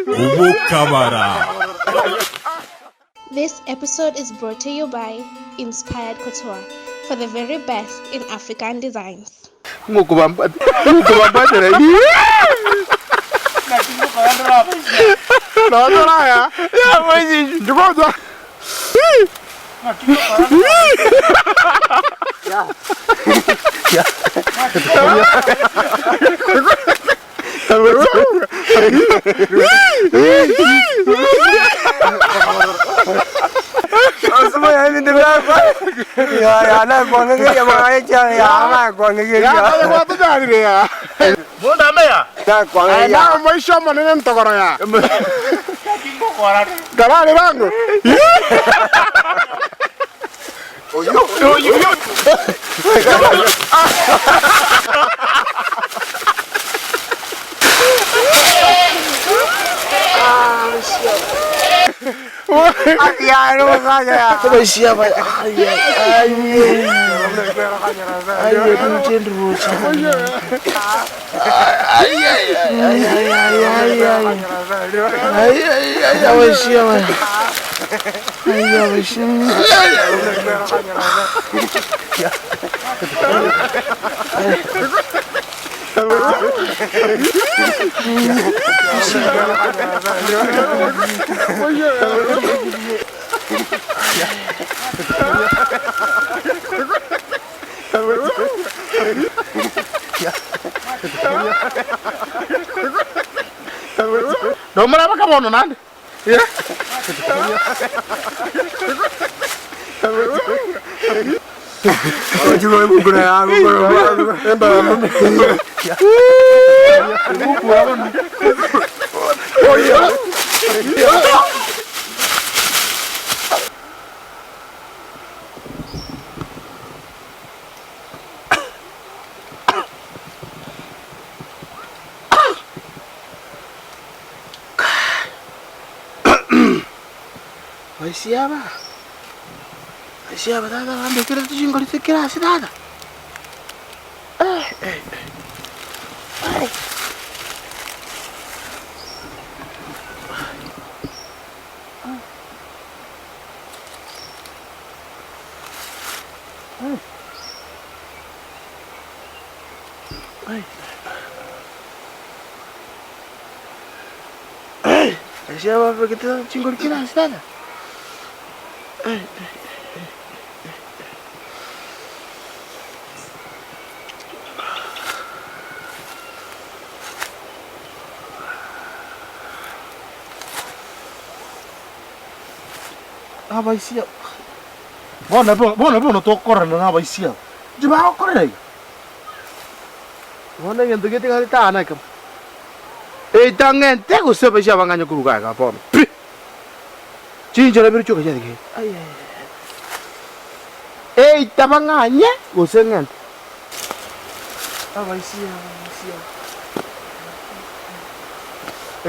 OBOKABARA. This episode is brought to you by Inspired Couture for the very best in African designs. No matter what, come on, man. Yeah. Siapa dah ambil kira tu jingkol itu kira sudah ada. Siapa begitu jingkol kira sudah ada. Apa siap? Bona tu koran na apa siap? Jumpa aku koran lagi. Bona yang tu kita kali tak anak kam. Tangan tak usah siapa nganya kuruga ka pon. Cinca lebih cukup jadi ke? Tabanganya usah ngan. Apa siap?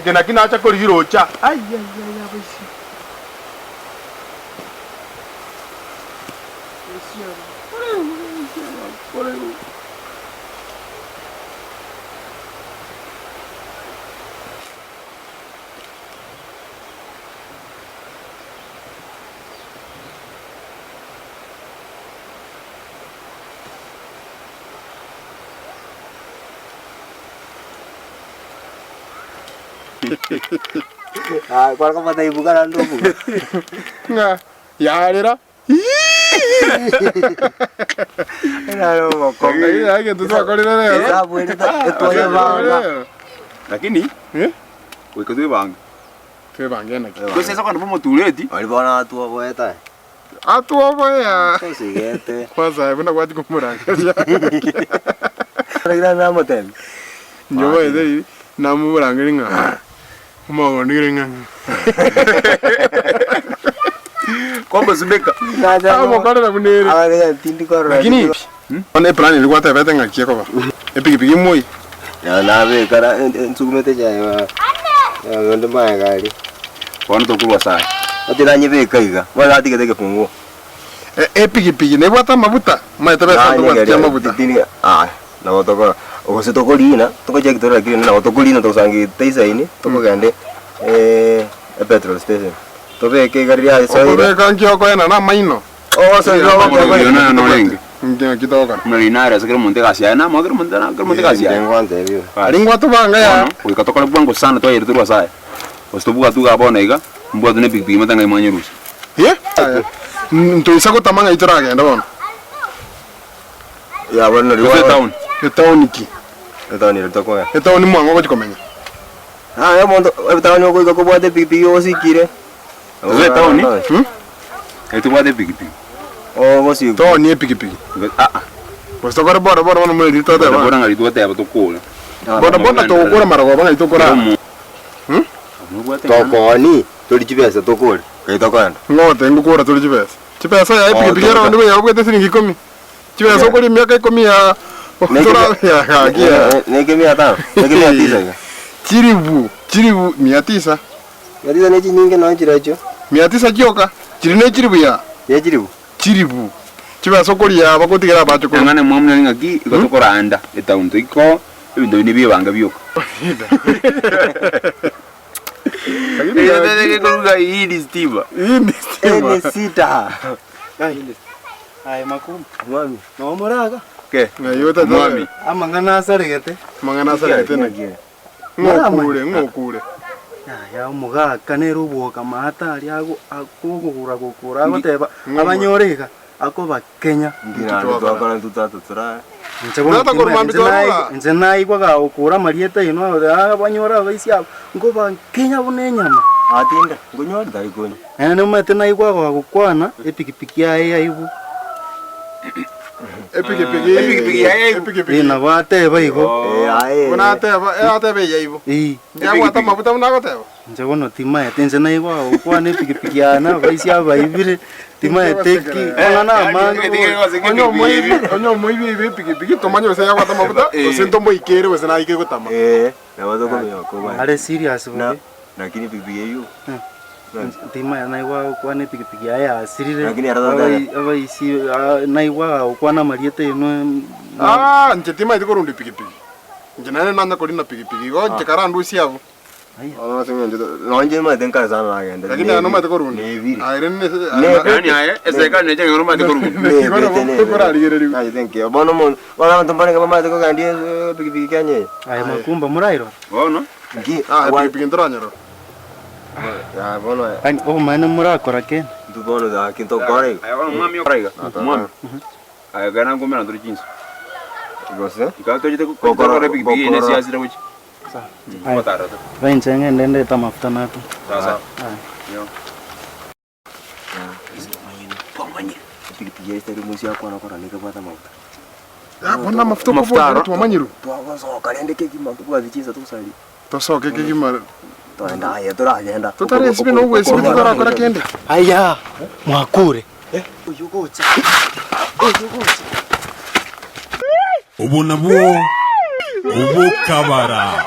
Kena aja kau diroca. Apa siap? Kalau kamu tadi bukan anu bukan? Nggak, ya ada. Hello, Makumba. Iya, gitu tuh kalau ini. Iya, bu ini itu aja bang. Lakini, woi kau tu bang. Kau bang ya nak. Kau sesa kan mau tulis di. Ada mana tua bu itu? Atu apa ya? Kau sih gitu. Masa ibu nak buat kumpulan. Lagi nama tem. Jauh itu, nama orang ini nggak. Mau orang ini nggak. Kau bersembeka. Mau kau ada bener. Ada tinggi kau. Gini, mana plan ini gua tak betul nggak kia kau. Pergi mui. Ya nabe karena suku itu jaya. Ya ganda mana kali. Kau tu keluar saya. Nanti nanya beka juga. Mana hati kita kepungu. Pergi. Ini buat apa mabuta? Mai terus satu buat siapa mabuta? Ini na otokora ose tokolina tokoje kitora kile na otokolina tosangi teisa ini tokogande petrol station tobeke gari ya so Ore kanki oko ena na maino. so yo no lengi Ngia kitoka. Marinara sakira monte gasia na magro monte gasia. ngwante bio Alingwa tubanga ya. Oi katokola bwango sana to yeri turwa sai. Ostobuga tu ga bona iga. Mbwa tune big matanga imanyerusi. Nto isako tamanga itora agenda bona. ya bona Ose town. Town iki. town ni tokoya Town mwango kochikomenya. ya mondo town oko iko kubwate pipi osikire Ose town. Etu bwate big. Gosi Town ni pikipiki. Ostokora bora wana mwe litota ba. Bora ngali tuwa teba tukula. Bora to ukora marago banga itokora. tokoni tuli chipesa tokole kaitokana Ngote ngukora tuli chipesa. Chipesa ya pikipiki era ndiwe ya ubwete siringi 10. Chipesa ukoli miaka 10 ya. neke 500 neke 900 Chiribu 900. yadiza nechi nyinge no chiracho 900 kioka. Chirine chiribu ya. ya chiribu Chiribu. Chipesa ukoli ya bakotigera bacho ko. Ngane mwamna ngaki ikatokora anda etaun tiko ibindo bini banga byoko. Ndio kuruga hii ni stima. ene sita Ai Makumba. mwami No moraga. Ke. Ngayota Mwami. Amangana saregete. Mangana sare tena. Ngokure. Ya umuga kanero boka mata ali ago akugura gukura goteba abanyoreka akoba Kenya. ngira twakora tutatu tura Nze naigwa ga ukura marieta ino abanyora baisia ngoba Kenya bunenyama. atinda ngunyora daikonya Ene umete naigwa ga gukwana epikipiki yae aibu. Epikipiki. Ina bateba igo. ae Kuna atebe yaibo. Ngwa tamabuta munagoteba. Nje gono tima yatenze naigwa ga gukwana epikipiki yana baisia baibire tima yateki ona na mango. Onyo moibi epikipiki tomanyo se yagwa tamabuta. Osento moikere wese na ike gutama. na wazoko myoko bwana Ale serious bwe. lakini pikipiki hiyo Tima naigwa gukwana epikipiki ya asirire. Lakini aradada. Abaisi naigwa ga gukwana marieta ino. Nje tima itikorundi pikipiki. Nje nane nanda kolina pikipiki. Go nje karandu siavu. ona singe nje ma tenka sana agenda Lakini ano mate korundi. neviri Airene Yani aye eseka neje ngoroma de korugo. I think you bono mon wala ntombane kama mate ko kandi pikipiki kanye Ai Makumba murairo. Ono. gi pikipiki ntoranyoro. ya bono Ai o mane murakora ken. tu bono da kinto kore Ayo mwami okraiga. Mwami. Ayo gana ngomera nduri jinsi. gose Ikato jite kokoro bigi ne siasi na wichi. Motara. Vai nchenge ndende tamafuta nato. Sasa. Yo. pikipiki ya istari musi yako anakora nikapata mafuta Bona mafuta ko bo tumanyiru. twagoso kalende keki mafuta zichiza tusali Tosoke kigima. toenda aya turagenda Tutare sibi no wesi tutara kora kende. Aya mwakure. uyugocha Ubu nabwo ubukabara.